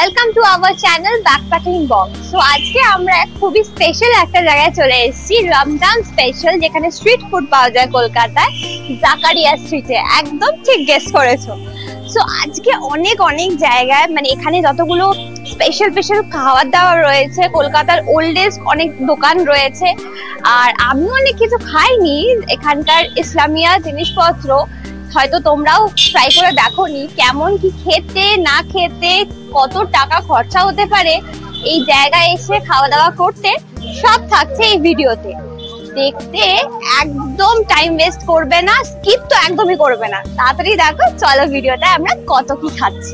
Welcome to our channel backpacking box. So আজকে আমরা খুবই স্পেশাল একটা জায়গায় চলে এসেছি, রমজান স্পেশাল, যেখানে স্ট্রিট ফুড পাওয়া যায় কলকাতায়, জাকারিয়া স্ট্রিটে। একদম ঠিক গেস করেছো। সো আজকে অনেক অনেক জায়গায়, মানে এখানে যতগুলো স্পেশাল স্পেশাল খাবার দাবার রয়েছে, কলকাতার ওল্ডেস্ট অনেক দোকান রয়েছে। আর আমি অনেক কিছু খাইনি এখানকার ইসলামিয়া জিনিসপত্র, হয়তো তোমরাও ট্রাই করে দেখোনি কেমন কি খেতে না খেতে, কত টাকা খরচা হতে পারে এই জায়গায় এসে খাওয়া দাওয়া করতে, সব থাকছে এই ভিডিওতে। দেখতে একদম টাইম ওয়েস্ট করবে না, স্কিপ তো একদমই করবে না, তাড়াতাড়ি দেখো। চলো ভিডিওটা আমরা কত কি খাচ্ছি।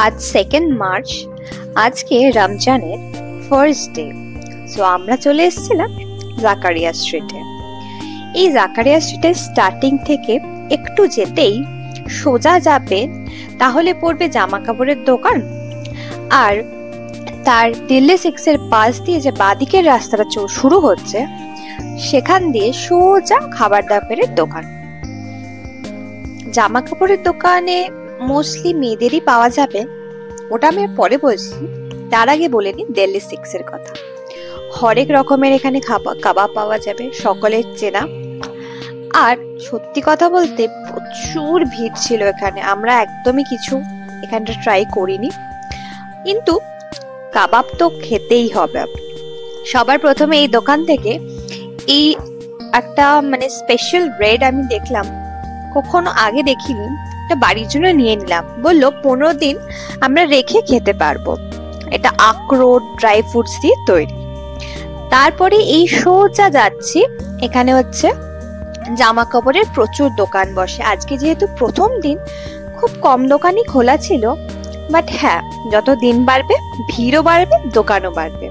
আজ 2 মার্চ, আজকে রমজানের ফার্স্ট ডে। সো আমরা চলে এসেছিলাম জাকারিয়া স্ট্রিটে। এই জাকারিয়া স্ট্রিটের স্টার্টিং থেকে একটু যেতেই সোজা যাবে তাহলে পড়বে জামা কাপড়ের দোকান, আর তার দিল্লি 6 এর পাশ দিয়ে যে বাদিকের রাস্তাটা শুরু হচ্ছে সেখান দিয়ে সোজা খাবার দাবারের দোকান। জামা কাপড়ের দোকানে মোস্টলি মেয়েদেরই পাওয়া যাবে, ওটা আমি পরে বলছি। তার আগে বলে নি দিল্লি 6 এর কথা। হরেক রকমের এখানে কাবাব পাওয়া যাবে, সকলের চেনা। আর সত্যি কথা বলতে প্রচুর ভিড় ছিল এখানে, আমরা একদমই কিছু এখানটা ট্রাই করিনি, কিন্তু কাবাব তো খেতেই হবে। সবার প্রথমে এই দোকান থেকে এই একটা মানে স্পেশাল ব্রেড আমি দেখলাম, কখনো আগে দেখিনি, এটা বাড়ির জন্য নিয়ে নিলাম। বললো 15 দিন আমরা রেখে খেতে পারবো। এটা আখরোট ড্রাই ফ্রুটস দিয়ে তৈরি। তারপরে এই সোজা যাচ্ছি, এখানে হচ্ছে জামা কাপড়ের প্রচুর দোকান বসে। আজকে যেহেতু প্রথম দিন, খুব কম দোকানই খোলা ছিল, বাট হ্যাঁ, যত দিন বাড়বে ভিড়ও বাড়বে, দোকানও বাড়বে।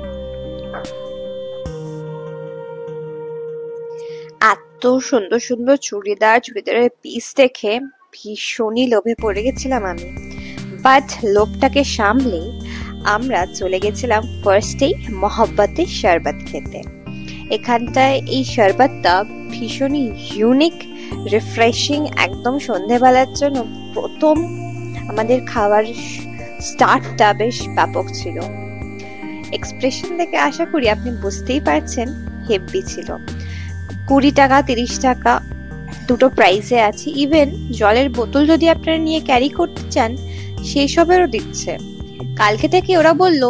এত সুন্দর সুন্দর চুড়িদারের পিস দেখে ভীষণই লোভে পড়ে গেছিলাম আমি, বাট লোভটাকে সামলে আমরা চলে গেছিলাম ফার্স্টেই মহব্বতের শরবত খেতে। এখানটায় এই শরবতটা ভীষণই ইউনিক, রিফ্রেশিং, একদম সন্ধেবেলার জন্য প্রথম আমাদের খাবার স্টার্টটা বেশ ব্যাপক ছিল। এক্সপ্রেশন দেখে আশা করি আপনি বুঝতেই পারছেন হেভি ছিল। 20 টাকা 30 টাকা দুটো প্রাইসে আছে। ইভেন জলের বোতল যদি আপনারা নিয়ে ক্যারি করতে চান সেই সবেরও দিচ্ছে। কালকে থেকে ওরা বলল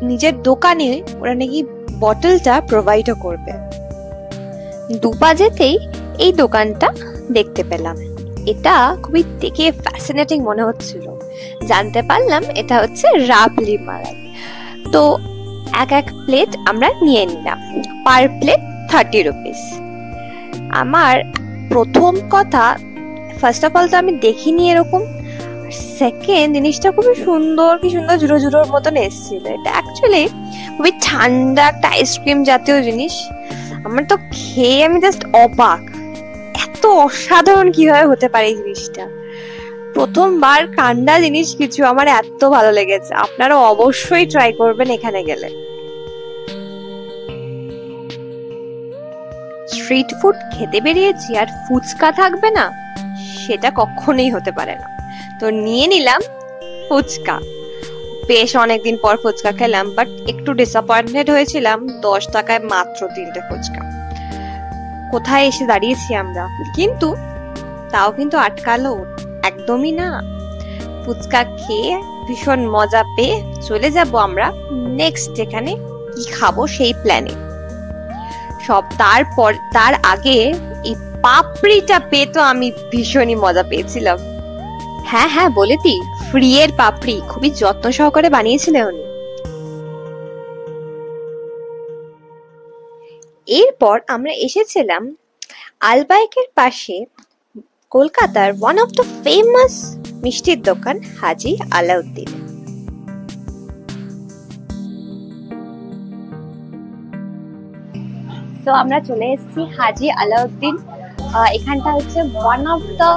নিজের দোকানে ওরা নাকি বটলটা প্রোভাইডও করবে। 2 বাজেতেই এই দোকানটা দেখতে পেলাম। এটা খুবই দেখে ফ্যাসিনেটিং মনে হচ্ছিল। জানতে পারলাম এটা হচ্ছে রাবলি মালাই। তো এক প্লেট আমরা নিয়ে নিলাম, পার প্লেট 30 রুপিস। আমার প্রথম কথা, ফার্স্ট অফ অল তো আমি দেখিনি এরকম। সেকেন্ড, জিনিসটা খুবই সুন্দর, কি সুন্দর ঝুড়ো ঝুড়োর মতন এসেছিল। এটা অ্যাকচুয়ালি খুবই ঠান্ডা একটা আইসক্রিম জাতীয় জিনিস। আমার তো খেয়ে আমি জাস্ট অবাক, এত অসাধারণ কিভাবে হতে পারে এই জিনিসটা। প্রথমবার ঠান্ডা জিনিস কিছু আমার এত ভালো লেগেছে। আপনারা অবশ্যই ট্রাই করবেন এখানে গেলে। স্ট্রিট ফুড খেতে বেরিয়েছি আর ফুচকা থাকবে না, সেটা কখনোই হতে পারে না। তো নিয়ে নিলাম ফুচকা। বেশ অনেকদিন পর ফুচকা খেলাম, বাট একটু ডিসঅ্যাপয়েন্টেড হয়েছিলাম। 10 টাকায় মাত্র 3টে ফুচকা। কোথায় এসে দাঁড়িয়েছি আমরা, কিন্তু তাও কিন্তু আটকালো একদমই না। ফুচকা খেয়ে ভীষণ মজা পেয়ে চলে যাব আমরা নেক্সট যেখানে কি খাবো সেই প্ল্যানে। তার আগে এই পাপড়িটা পেয়ে তো আমি ভীষণই মজা পেয়েছিলাম। হ্যাঁ বলে দি, ফ্রি এর পাপড়ি খুবই যত্ন সহকারে বানিয়েছিলেন উনি। এরপর আমরা এসেছিলাম আলবাইকের পাশে কলকাতার ওয়ান অফ দ্য ফেমাস মিষ্টির দোকান হাজি আলাউদ্দিন। তো আমরা চলে এসেছি হাজি আলাউদ্দিন। এখানটা হচ্ছে ওয়ান অফ দ্য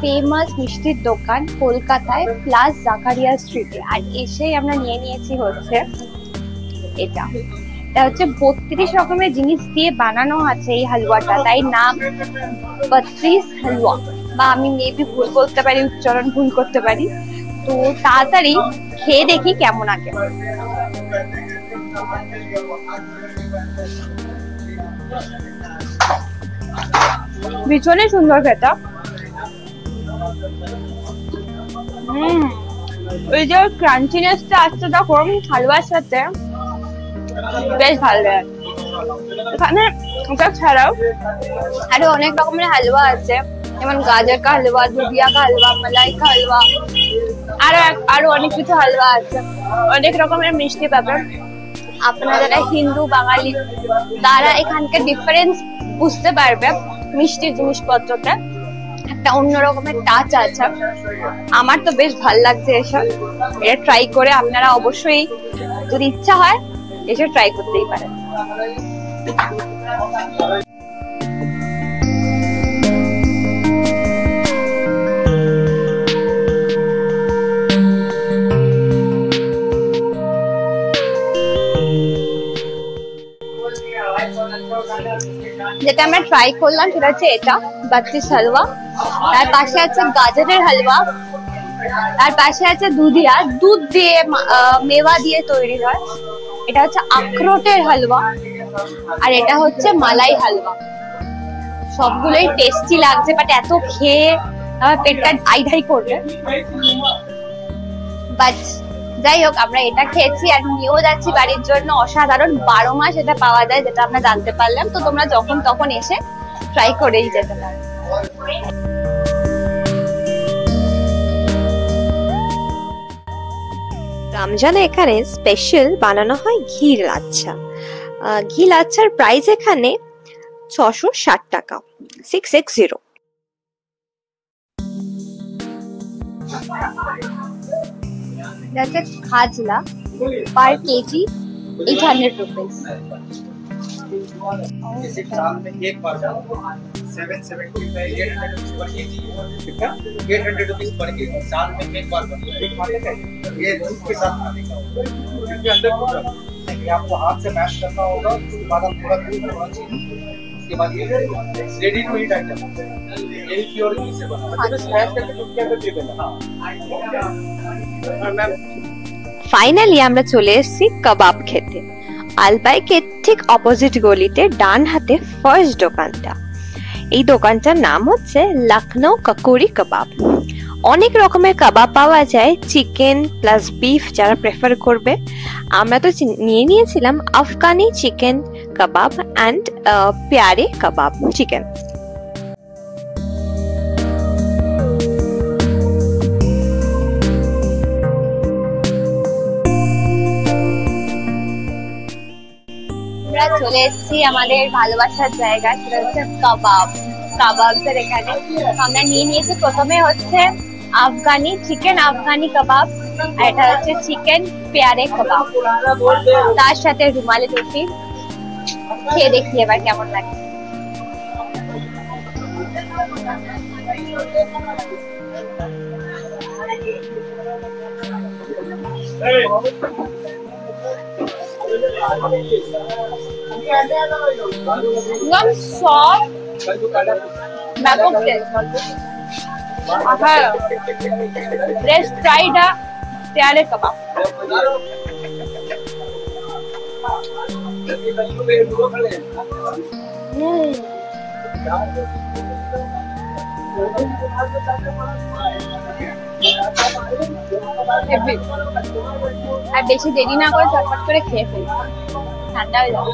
ফেমাস মিষ্টির দোকান কলকাতায়, প্লাস জাকারিয়া স্ট্রিটে। আর এসেই আমরা নিয়ে নিয়েছি হচ্ছে এটা হচ্ছে 32 রকমের জিনিস দিয়ে বানানো আছে এই হালুয়াটা, তাই নাম 32 হালুয়া। বা আমি মেবি ভুল বলতে পারি, উচ্চারণ ভুল করতে পারি। তো তাড়াতাড়ি খেয়ে দেখি কেমন আগে। ভীষণই সুন্দর খেতে। ওই যে ক্রাঞ্চিনেসটা আসছে তখন হালুয়ার সাথে বেশ ভালো লাগে। এখানে ওটা ছাড়াও আরো অনেক রকমের হালুয়া আছে, যেমন গাজর কা হালুয়া, দুধিয়া কা হালুয়া, মালাই কা হালুয়া, আরো অনেক কিছু হালুয়া আছে। অনেক রকমের মিষ্টি পাবেন। আপনারা যারা হিন্দু বাঙালি তারা এখানকার ডিফারেন্স বুঝতে পারবে। মিষ্টি জিনিসপত্রতে একটা অন্য রকমের টাচ আছে। আমার তো বেশ ভালো লাগছে এসব। এটা ট্রাই করে আপনারা অবশ্যই যদি ইচ্ছা হয় এসব ট্রাই করতেই পারেন। যেটা আমরা ট্রাই করলাম সেটা হচ্ছে এটা বাত্তিস হালুয়া, তার পাশে আছে গাজরের হালুয়া, তার পাশে আছে দুধিয়া, দুধ দিয়ে মেওয়া দিয়ে তৈরি হয়। এটা হচ্ছে আখরোটের হালুয়া, আর এটা হচ্ছে মালাই হালুয়া। সবগুলোই টেস্টি লাগছে, বাট এত খেয়ে আমার পেটটা ঢাই করবে। বাট যাই হোক, আমরা এটা খেয়েছি আর নিয়েও যাচ্ছি বাড়ির জন্য। অসাধারণ, 12 মাস এটা পাওয়া যায়, যেটা আমরা জানতে পারলাম। তো তোমরা যখন তখন এসে ট্রাই করেই যেতে পারো। রমজানে এখানে স্পেশাল বানানো হয় ঘি লাচ্ছা। ঘি লাচ্ছার প্রাইস এখানে 660 টাকা, 660। That's a khajla per kg 800 rupees. सिर्फ साल में एक बार 775 800 रुपीज पर केजी, कितना 800 रुपीज पर केजी साल में एक बार बनता है। खाने का ये दूध के साथ खाने का होगा, इसके अंदर ये आपको हाथ से मैश करना होगा। उसके बाद आप थोड़ा दूध थोड़ा चीनी, उसके बाद ये रेडी टू ईट आइटम, ये प्योर घी से बना है, बस मैश करके दूध के अंदर दे देना। हां मैम, ফাইনালি আমরা চলে এসেছি কাবাব খেতে। আলবাইকের ঠিক অপোজিট গলিতে ডান হাতে ফার্স্ট দোকানটা। এই দোকানটার নাম হচ্ছে লখনৌ কাকুরি কাবাব। অনেক রকমের কাবাব পাওয়া যায়, চিকেন প্লাস বিফ যারা প্রেফার করবে। আমরা তো নিয়ে নিয়েছিলাম আফগানি চিকেন কাবাব অ্যান্ড প্যারে কাবাব চিকেন। চলে এসেছি আমাদের ভালোবাসার জায়গা, সেটা হচ্ছে কাবাব। কাবাবের এখানে আমরা নিয়ে নিয়েছি, প্রথমে হচ্ছে আফগানি চিকেন আফগানি কাবাব, আর এটা হচ্ছে চিকেন প্যারে কাবাব, তার সাথে রুমালি রুটি। খেয়ে দেখি এবার কেমন লাগে। एकदम सॉफ्ट, ব্যাপক টেস্ট। फ्रेश फ्राइड प्यारे कबाब। আর বেশি দেরি না করে চটপট করে খেয়ে ফেলি, ঠান্ডা হয়ে যাবে।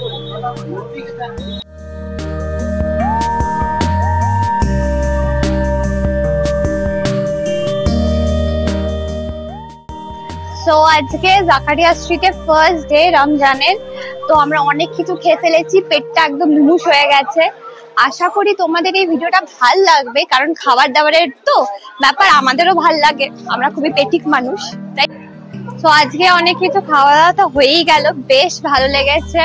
সো আজকে জাকারিয়া স্ট্রিটে ফার্স্ট ডে রমজানের। তো আমরা অনেক কিছু খেয়ে ফেলেছি, পেটটা একদম ধুমুস হয়ে গেছে। আশা করি তোমাদের এই ভিডিওটা ভাল লাগবে, কারণ খাবার দাবারের তো ব্যাপার আমাদেরও ভাল লাগে, আমরা খুবই পেটিক মানুষ তাই। তো আজকে অনেক কিছু খাওয়া দাওয়া তো হয়েই গেল, বেশ ভালো লেগেছে,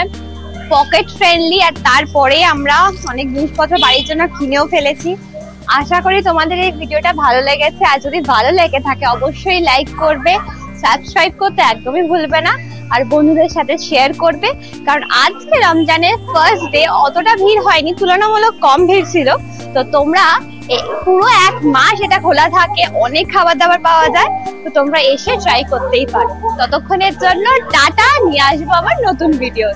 পকেট ফ্রেন্ডলি। আর তারপরে আমরা অনেক জিনিসপত্র বাড়ির জন্য কিনেও ফেলেছি। আশা করি তোমাদের এই ভিডিওটা ভালো লেগেছে। আর যদি ভালো লেগে থাকে অবশ্যই লাইক করবে, সাবস্ক্রাইব করতে একদমই ভুলবে না। আর বন্ধুদের সাথে শেয়ার করবে, কারণ আজকে রমজানের ফার্স্ট ডে অতটা ভিড় হয়নি, তুলনামূলক কম ভিড় ছিল। তো তোমরা পুরো 1 মাস এটা খোলা থাকে, অনেক খাবার দাবার পাওয়া যায়, তো তোমরা এসে ট্রাই করতেই পারো। ততক্ষণের জন্য টাটা, নিয়ে আসবো আবার নতুন ভিডিও।